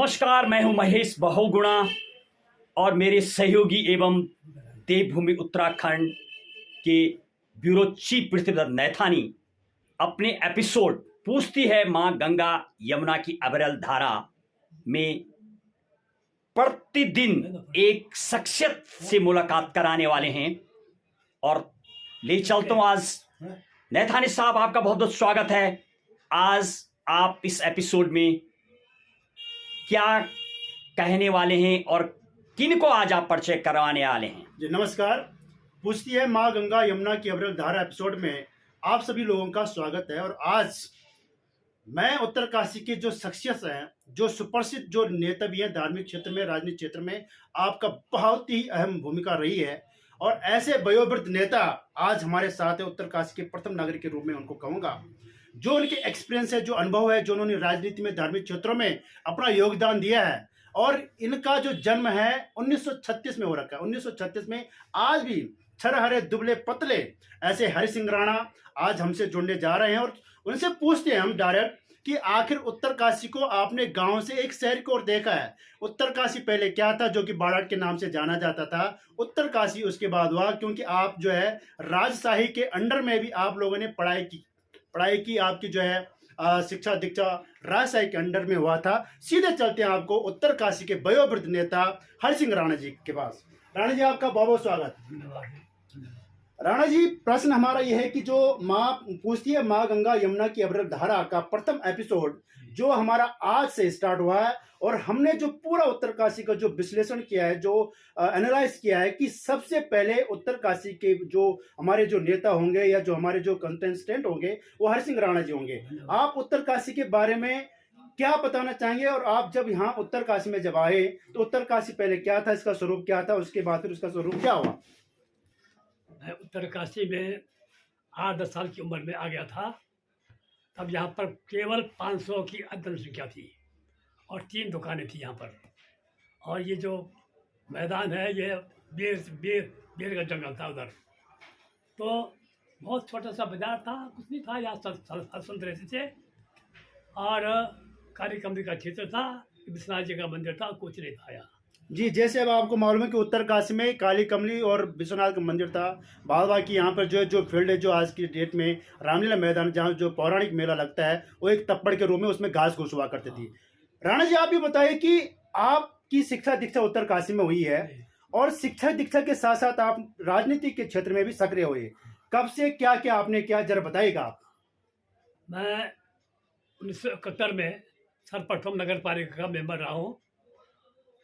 नमस्कार, मैं हूं महेश बहुगुणा और मेरे सहयोगी एवं देवभूमि उत्तराखंड के ब्यूरो चीफ पृथ्वीदत्त नैथानी अपने एपिसोड पूछती है मां गंगा यमुना की अविरल धारा में प्रतिदिन एक शख्सियत से मुलाकात कराने वाले हैं और ले चलता हूं आज नैथानी साहब, आपका बहुत बहुत स्वागत है। आज आप इस एपिसोड में क्या कहने वाले हैं और किन को आज आप परिचय करवाने वाले हैं? जी नमस्कार। पूछती है माँ गंगा यमुना की अविरल धारा एपिसोड में आप सभी लोगों का स्वागत है। और आज मैं उत्तरकाशी के जो शख्सियत हैं, जो सुप्रसिद्ध जो नेता भी हैं धार्मिक क्षेत्र में, राजनीतिक क्षेत्र में, आपका बहुत ही अहम भूमिका रही है और ऐसे वयोवृद्ध नेता आज हमारे साथ है। उत्तरकाशी के प्रथम नागरिक के रूप में उनको कहूँगा, जो उनके एक्सपीरियंस है, जो अनुभव है, जो उन्होंने राजनीति में, धार्मिक क्षेत्रों में अपना योगदान दिया है। और इनका जो जन्म है 1936 में हो रखा है। 1936 में आज भी छरहरे दुबले पतले ऐसे हरि सिंह राणा आज हमसे जुड़ने जा रहे हैं और उनसे पूछते हैं हम डायरेक्ट कि आखिर उत्तरकाशी को आपने गांव से एक शहर की ओर देखा है। उत्तरकाशी पहले क्या था, जो कि बाड़ाट के नाम से जाना जाता था। उत्तरकाशी उसके बाद हुआ, क्योंकि आप जो है राजशाही के अंडर में भी आप लोगों ने पढ़ाई की आपकी जो है शिक्षा दीक्षा राजशाही के अंडर में हुआ था। सीधे चलते हैं आपको उत्तरकाशी के वयोवृद्ध नेता हरि सिंह राणा जी के पास। राणा जी, आपका बहुत बहुत स्वागत। राणा जी, प्रश्न हमारा यह है कि जो माँ पूछती है माँ गंगा यमुना की अविरल धारा का प्रथम एपिसोड जो हमारा आज से स्टार्ट हुआ है और हमने जो पूरा उत्तरकाशी का जो विश्लेषण किया है, जो एनालाइज किया है कि सबसे पहले उत्तरकाशी के जो हमारे जो नेता होंगे या जो हमारे जो कंटेस्टेंट होंगे वो हरि सिंह राणा जी होंगे। आप उत्तरकाशी के बारे में क्या बताना चाहेंगे? और आप जब यहाँ उत्तरकाशी में जब आए तो उत्तरकाशी पहले क्या था, इसका स्वरूप क्या था, उसके बाद फिर उसका स्वरूप क्या हुआ? मैं उत्तरकाशी में 8-10 साल की उम्र में आ गया था। तब यहाँ पर केवल 500 की जनसंख्या थी और 3 दुकानें थी यहाँ पर। और ये जो मैदान है ये बेर का जंगल था उधर। तो बहुत छोटा सा बाजार था, कुछ नहीं था। यहाँ संत रहते थे और काली कमरी का क्षेत्र था, विश्वनाथ जी का मंदिर था, कुछ नहीं था यहाँ। जी, जैसे अब आपको मालूम है कि उत्तरकाशी में काली कमली और विश्वनाथ का मंदिर था। बाद बाकी यहाँ पर जो फील्ड है, जो आज की डेट में रामलीला मैदान, जहाँ जो पौराणिक मेला लगता है, वो एक तप्पड़ के रूप में उसमें घास घूस हुआ करती थी। राणा जी, आप भी बताइए कि आपकी शिक्षा दीक्षा उत्तरकाशी में हुई है और शिक्षा दीक्षा के साथ साथ आप राजनीति के क्षेत्र में भी सक्रिय हुए। कब से क्या क्या आपने किया, जरा बताइएगा आप। मैं 1971 में सर्वप्रथम नगर पालिका का मेंबर रहा हूँ।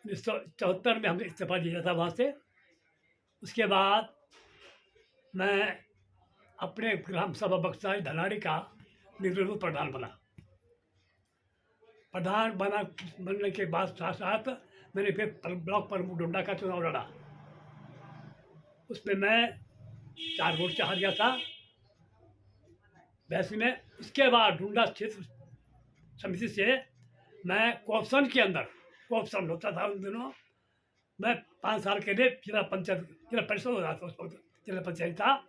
1974 में हमने इस्तीफा दिया था वहाँ से। उसके बाद मैं अपने ग्राम सभा बक्सा धनारी का निर्विरोध प्रधान बना। बनने के बाद साथ साथ मैंने फिर ब्लॉक प्रमुख डोंडा का चुनाव लड़ा। उसमें मैं 4 वोट से हार गया था वैसे में। उसके बाद डोंडा क्षेत्र समिति से मैं कोऑप्शन के अंदर, कोऑप्शन होता था उन दिनों, मैं 5 साल के लिए जिला परिषद हो रहा था। उस वक्त जिला पंचायत था,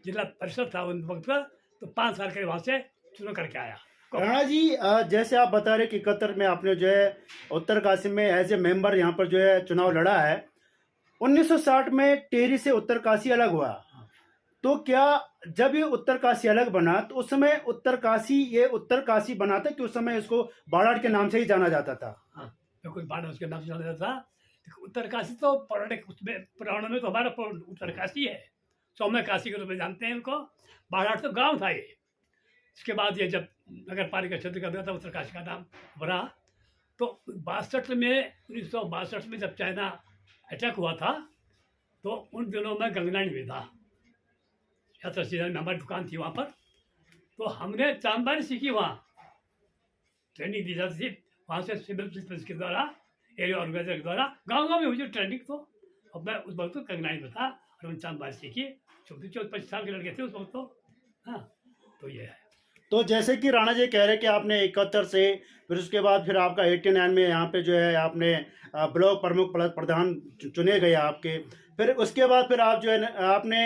जिला परिषद था उन वक्त। तो 5 साल के लिए वहाँ से चुनाव करके आया। राणा जी, जैसे आप बता रहे कि 71 में आपने जो है उत्तरकाशी में एज ए मेंबर यहाँ पर जो है चुनाव लड़ा है। 1960 में टेहरी से उत्तरकाशी अलग हुआ, तो क्या जब ये उत्तरकाशी अलग बना तो उस समय उत्तरकाशी बना था कि उस समय इसको बाड़ाट के नाम से ही जाना जाता था? हाँ, बिल्कुल, बाड़ाट के नाम से जाना जाता था। उत्तरकाशी तो पौराणिक पुराणों में तो हमारा उत्तरकाशी है, सौम्य काशी के रूप में जानते हैं इनको। बाड़ाट तो गाँव था ये। इसके बाद ये जब नगर पालिका क्षेत्र का दिया था, उत्तरकाशी का नाम बना। तो 1962 में जब चाइना अटैक हुआ था तो उन दिनों में गंगनानी में था, यात्रा सीजन में हमारी दुकान थी वहाँ पर। तो हमने चांदबारी सीखी, वहाँ ट्रेनिंग दी जाती थी वहाँ से सिविल डिफेंस के द्वारा, एरिया ऑर्गेनाइजर के द्वारा। गाँव में हुई ट्रेनिंग। तो अब मैं उस वक्त तो गंगनानी में था और मैंने चांदबारी सीखी। 24-25 साल के लड़के थे उस वक्त तो। हाँ, तो ये है। तो जैसे कि राणा जी कह रहे कि आपने 71 से फिर उसके बाद फिर आपका 89 में यहाँ पे जो है आपने ब्लॉक प्रमुख प्रधान चुने गए आपके। फिर उसके बाद फिर आप जो है आपने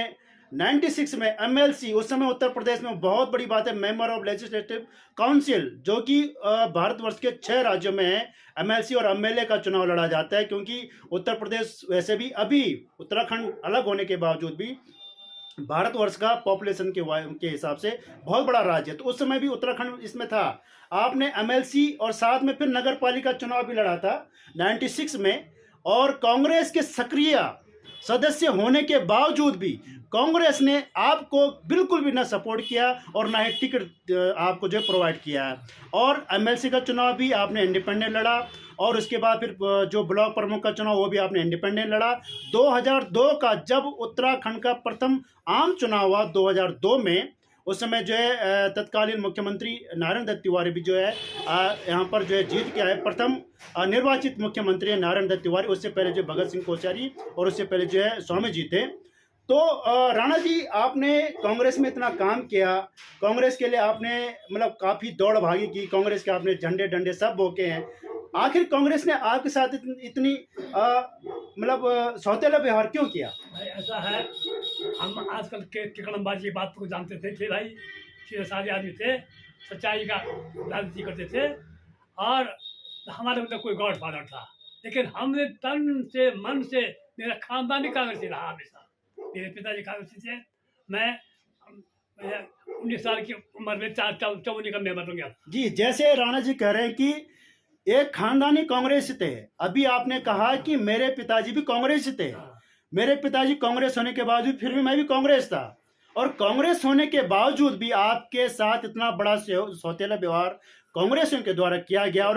96 में एमएलसी, उस समय उत्तर प्रदेश में बहुत बड़ी बात है, मेंबर ऑफ लेजिस्लेटिव काउंसिल, जो कि भारतवर्ष के 6 राज्यों में है, एमएलसी और एमएलए का चुनाव लड़ा जाता है, क्योंकि उत्तर प्रदेश वैसे भी अभी उत्तराखंड अलग होने के बावजूद भी भारतवर्ष का पॉपुलेशन के हिसाब से बहुत बड़ा राज्य है। तो उस समय भी उत्तराखंड इसमें था। आपने एमएलसी और साथ में फिर नगर पालिका चुनाव भी लड़ा था 96 में, और कांग्रेस के सक्रिय सदस्य होने के बावजूद भी कांग्रेस ने आपको बिल्कुल भी ना सपोर्ट किया और ना ही टिकट आपको जो प्रोवाइड किया है। और एमएलसी का चुनाव भी आपने इंडिपेंडेंट लड़ा, और उसके बाद फिर जो ब्लॉक प्रमुख का चुनाव वो भी आपने इंडिपेंडेंट लड़ा। 2002 का जब उत्तराखंड का प्रथम आम चुनाव हुआ 2002 में, उस समय जो है तत्कालीन मुख्यमंत्री नारायण दत्त तिवारी भी जो है यहाँ पर जो है जीत के आए। प्रथम निर्वाचित मुख्यमंत्री है नारायण दत्त तिवारी, उससे पहले जो भगत सिंह कोश्यारी और उससे पहले जो है स्वामी जी थे। तो राणा जी, आपने कांग्रेस में इतना काम किया, कांग्रेस के लिए आपने मतलब काफ़ी दौड़ भागी की, कांग्रेस के आपने झंडे डंडे सब बोके हैं, आखिर कांग्रेस ने आपके साथ इतनी मतलब सौतेला व्यवहार क्यों किया? भाई ऐसा है, हम आजकल के टिकड़मबाजी की बात को जानते थे भाई, सीधे साधे आदमी थे, सच्चाई का राजनीति करते थे, और हमारे मतलब कोई गॉड फादर था, लेकिन हमने तन से मन से, मेरा खानदानी कांग्रेसी रहा हमेशा, मेरे पिताजी कांग्रेसी थे। मैं 19 साल की उम्र में 4 का मेंबर बन गया। जी, जैसे राणा जी कह रहे हैं कि एक खानदानी कांग्रेस थे, अभी आपने कहा कि मेरे पिताजी भी कांग्रेस थे। मेरे पिताजी कांग्रेस होने के बावजूद फिर भी मैं भी कांग्रेस था, और कांग्रेस होने के बावजूद भी आपके साथ इतना बड़ा सौतेला व्यवहार कांग्रेसियों के द्वारा किया गया। और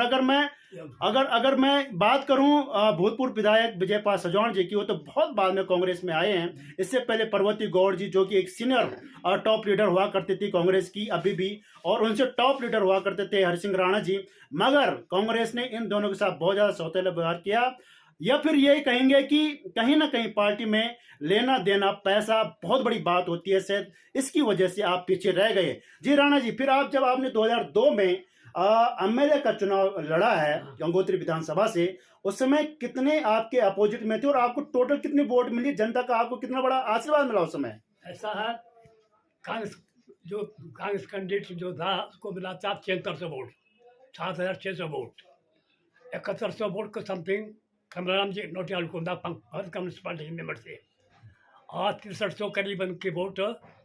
अगर मैं बात करूं भूतपूर्व विधायक विजय पाल सजौन जी की, वो तो बहुत बाद में कांग्रेस में आए हैं। इससे पहले पार्वती गौड़ जी, जो कि एक सीनियर टॉप लीडर हुआ करती थी कांग्रेस की अभी भी, और उनसे टॉप लीडर हुआ करते थे हरिसिंह राणा जी, मगर कांग्रेस ने इन दोनों के साथ बहुत ज़्यादा सौतेला व्यवहार किया। या फिर यही कहेंगे कि कहीं ना कहीं पार्टी में लेना देना, पैसा बहुत बड़ी बात होती है, शायद इसकी वजह से आप पीछे रह गए। जी राणा जी, फिर जब आपने 2002 में एमएलए का चुनाव लड़ा है गंगोत्री विधानसभा से, उस समय कितने आपके अपोजिट में थे और आपको टोटल कितने वोट मिली, जनता का आपको कितना बड़ा आशीर्वाद मिला उस समय? ऐसा है, कांग्रेस कैंडिडेट जो था उसको मिला था 7600 वोट, 7600 वोट, 7100 वोट को समथिंग कमलाराम जी नोटियाल को कम्युनिस्ट पार्टी के मेंबर थे, और 6300 करीबन के वोट,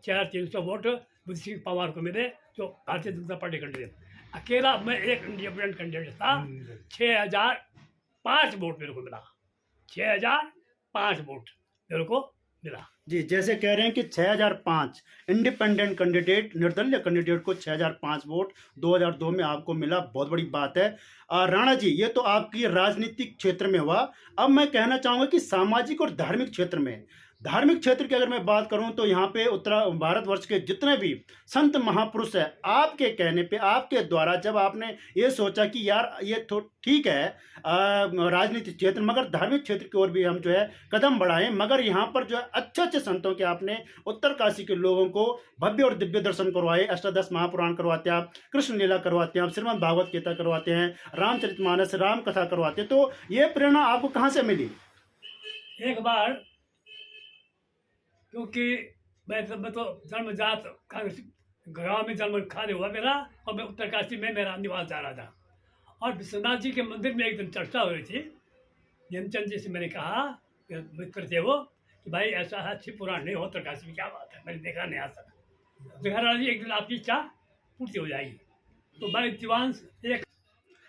4300 वोट बुद्ध सिंह पवार को मिले, जो भारतीय जनता पार्टी कैंडिडेट। अकेला मैं एक इंडिपेंडेंट कैंडिडेट था, 6005 वोट मेरे को मिला, 6005 वोट मेरे को मिला। जी, जैसे कह रहे हैं कि 6005 इंडिपेंडेंट कैंडिडेट, निर्दलीय कैंडिडेट को 6005 वोट 2002 में आपको मिला, बहुत बड़ी बात है। राणा जी, ये तो आपकी राजनीतिक क्षेत्र में हुआ। अब मैं कहना चाहूँगा कि सामाजिक और धार्मिक क्षेत्र में, धार्मिक क्षेत्र की अगर मैं बात करूं तो यहाँ पे उत्तर भारतवर्ष के जितने भी संत महापुरुष है, आपके कहने पे, आपके द्वारा जब आपने ये सोचा कि यार ये तो ठीक है राजनीतिक क्षेत्र, मगर धार्मिक क्षेत्र की ओर भी हम जो है कदम बढ़ाएं, मगर यहाँ पर जो है अच्छे अच्छे संतों के आपने उत्तरकाशी के लोगों को भव्य और दिव्य दर्शन करवाए, अष्टादश महापुराण करवाते हैं आप, कृष्ण लीला करवाते हैं आप, श्रीमद् भागवत गीता करवाते हैं, रामचरितमानस, राम कथा करवाते हैं। तो ये प्रेरणा आपको कहाँ से मिली? एक बार, क्योंकि मैं तो जन्मजात कांग्रेस गाँव में जन्म खाने हुआ मेरा, और मैं उत्तरकाशी में मेरा निवास जा रहा था, और विश्वनाथ जी के मंदिर में एक दिन चर्चा हो रही थी। हेमचंद जी से मैंने कहा, मित्र थे वो, कि भाई ऐसा है शिव पुराण नहीं हो उत्तरकाशी में, क्या बात है, मैंने देखा नहीं आज तक। देखा राणा जी, एक दिन आपकी इच्छा पूर्ति हो जाएगी। तो मैं दीवान एक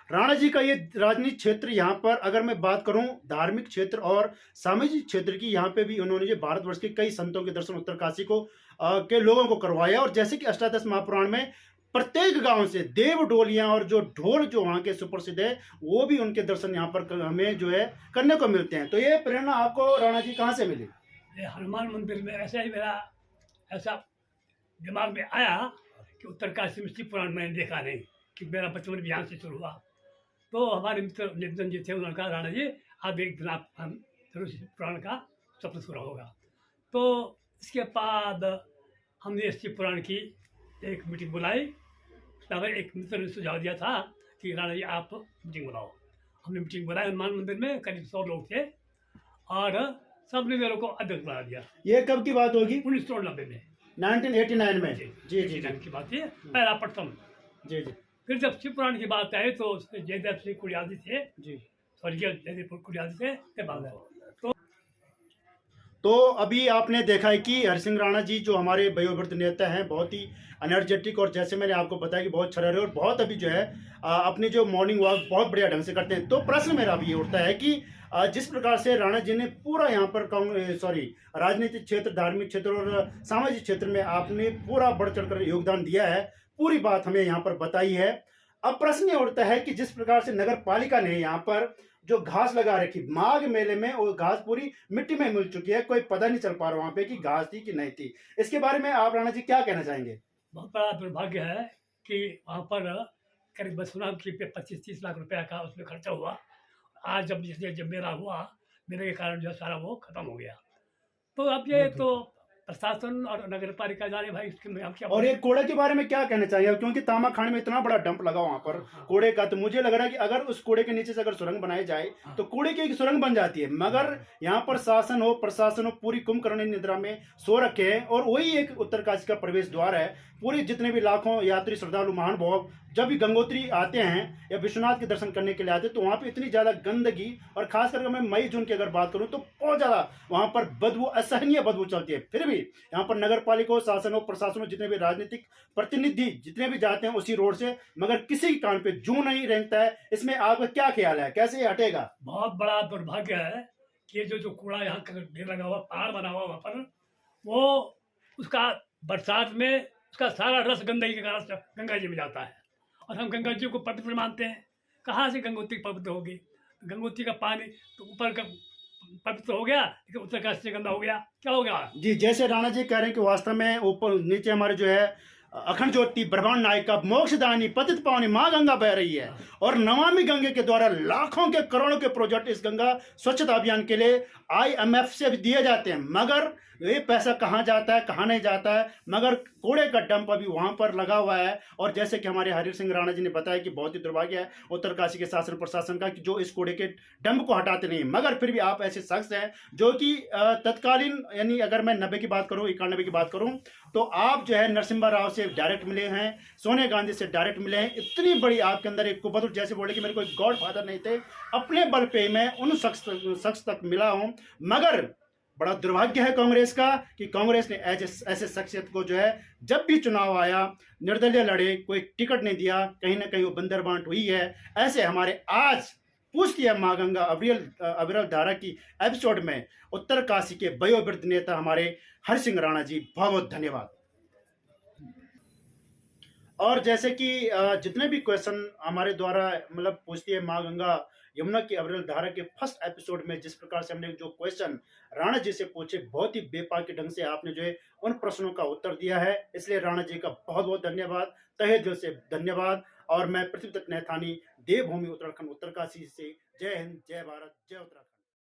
राणा जी का ये राजनीतिक क्षेत्र, यहाँ पर अगर मैं बात करूं धार्मिक क्षेत्र और सामाजिक क्षेत्र की, यहाँ पे भी उन्होंने जो भारतवर्ष के कई संतों के दर्शन उत्तरकाशी को के लोगों को करवाया। और जैसे कि अष्टादश महापुराण में प्रत्येक गांव से देव डोलियां और जो ढोल जो वहाँ के सुप्रसिद्ध है, वो भी उनके दर्शन यहाँ पर हमें जो है करने को मिलते हैं। तो ये प्रेरणा आपको राणा जी कहाँ से मिली? हनुमान मंदिर में ऐसा ही मेरा ऐसा दिमाग में आया कि उत्तरकाशी में शिव पुराण मैंने देखा नहीं, कि मेरा बचपन भी यहाँ से शुरू हुआ। तो हमारे मित्र निरंजन जी थे, उन्होंने कहा राणा जी आप एक दिन आप हम जरूर शिव पुराण का सपना पूरा होगा। तो इसके बाद हमने शिव पुराण की एक मीटिंग बुलाई। तब एक मित्र ने सुझाव दिया था कि राणा जी आप मीटिंग बुलाओ। हमने मीटिंग बुलाई हनुमान मंदिर में, करीब 100 लोग थे, और सबने मेरे को अध्यक्ष बना दिया ये कब की बात होगी? 1990 में। 1989 में। जी जी जी की बात है, पहला प्रथम। जी जी फिर जब शिव पुराण की बात आई तो उसमें जयदेव सिंह कुरियादी थे, जी। स्वर्गीय जयदेव कुरियादी थे, के बाद तो अभी आपने देखा है कि हरसिंह राणा जी जो हमारे वयोवृद्ध नेता हैं, बहुत ही एनर्जेटिक, और जैसे मैंने आपको बताया कि बहुत छरहरे और बहुत अभी जो है अपनी जो मॉर्निंग वॉक बहुत बढ़िया ढंग से करते हैं। तो प्रश्न मेरा अभी ये उठता है कि जिस प्रकार से राणा जी ने पूरा यहाँ पर राजनीतिक क्षेत्र, धार्मिक क्षेत्र और सामाजिक क्षेत्र में आपने पूरा बढ़ चढ़कर योगदान दिया है, पूरी बात हमें यहाँ पर बताई है। अब प्रश्न ये उठता है कि जिस प्रकार से नगर पालिका ने यहाँ पर जो घास लगा रखी माघ मेले में, और घास पूरी मिट्टी में मिल चुकी है, कोई पता नहीं चल पा रहा वहां पे कि घास थी कि नहीं थी। इसके बारे में आप राणा जी क्या कहना चाहेंगे? बहुत बड़ा दुर्भाग्य है कि वहाँ पर करीब सुना कि 25-30 लाख रुपया का उसमें खर्चा हुआ। आज जब मेरा हुआ, मेरे के कारण जो है सारा वो खत्म हो गया। तो अब ये तो प्रशासन और नगर पालिका जाने भाई, इसके में हम क्या। और ये कूड़े के बारे में क्या कहना चाहिए? क्योंकि तामाखाने में इतना बड़ा डंप लगा वहां पर कूड़े का, तो मुझे लग रहा है कि अगर उस कूड़े के नीचे से अगर सुरंग बनाई जाए तो कूड़े की एक सुरंग बन जाती है, मगर यहाँ पर शासन हो, प्रशासन हो, पूरी कुंभकर्ण निद्रा में सो रखे हैं। और वही एक उत्तरकाशी का प्रवेश द्वार है। पूरी जितने भी लाखों यात्री, श्रद्धालु, महानुभाव जब भी गंगोत्री आते हैं या विश्वनाथ के दर्शन करने के लिए आते हैं, तो वहाँ पे इतनी ज़्यादा गंदगी, और खास करके मैं मई जून की अगर बात करूँ तो बहुत ज़्यादा वहाँ पर बदबू, असहनीय बदबू चलती है। फिर भी यहाँ पर नगर पालिका हो, शासन हो, प्रशासन हो, जितने भी राजनीतिक प्रतिनिधि जितने भी जाते हैं उसी रोड से, मगर किसी कान पे जू नहीं रेंगता है। इसमें आपका क्या ख्याल है, कैसे ये हटेगा? बहुत बड़ा दुर्भाग्य है कि जो कूड़ा यहाँ ढेर लगा हुआ, पहाड़ बना हुआ वहाँ पर, वो उसका बरसात में उसका सारा रस गंदगी के कारण गंगा जी में जाता है, और हम गंगा जी को पवित्र मानते हैं। कहाँ से गंगोत्री पवित्र होगी? गंगोत्री का पानी तो ऊपर का पवित्र हो गया, लेकिन उत्तरकाशी से गंदा हो गया, क्या हो गया? जी, जैसे राणा जी कह रहे हैं कि वास्तव में ऊपर नीचे हमारे जो है अखंड ज्योति ब्रह्मांड नायिका मोक्षदानी पतित पावनी माँ गंगा बह रही है, और नमामि गंगे के द्वारा लाखों के करोड़ों के प्रोजेक्ट इस गंगा स्वच्छता अभियान के लिए IMF से भी दिए जाते हैं, मगर ये पैसा कहाँ जाता है, कहाँ नहीं जाता है, मगर कूड़े का डंप अभी वहां पर लगा हुआ है। और जैसे कि हमारे हरि सिंह राणा जी ने बताया कि बहुत ही दुर्भाग्य है उत्तरकाशी के शासन प्रशासन का कि जो इस कूड़े के डंप को हटाते नहीं, मगर फिर भी आप ऐसे शख्स हैं जो कि तत्कालीन, यानी अगर मैं 90 की बात करूं, 91 की बात करूं, तो आप जो है नरसिम्हा राव से डायरेक्ट मिले हैं, सोनिया गांधी से डायरेक्ट मिले हैं। इतनी बड़ी आपके अंदर एक कुबत, जैसे बोले कि मेरे कोई गॉड फादर नहीं थे, अपने बल पे मैं उन शख्स तक मिला हूं। मगर बड़ा दुर्भाग्य है कांग्रेस का कि कांग्रेस ने ऐसे शख्सियत को जो है जब भी चुनाव आया निर्दलीय लड़े, कोई टिकट नहीं दिया, कहीं ना कहीं वो बंदर बांट हुई है। ऐसे हमारे आज पूछती है माँ गंगा अविरल धारा की एपिसोड में उत्तरकाशी के वयोवृद्ध नेता हमारे हरि सिंह राणा जी, बहुत बहुत धन्यवाद। और जैसे कि जितने भी क्वेश्चन हमारे द्वारा मतलब पूछती है माँ गंगा यमुना की अविरल धारा के फर्स्ट एपिसोड में, जिस प्रकार से हमने जो क्वेश्चन राणा जी से पूछे, बहुत ही बेपाकी ढंग से आपने जो है उन प्रश्नों का उत्तर दिया है, इसलिए राणा जी का बहुत बहुत धन्यवाद, तहे दिल से धन्यवाद। और मैं पृथ्वी तक नैथानी, देवभूमि उत्तराखंड उत्तरकाशी से, जय हिंद, जय भारत, जय उत्तराखंड।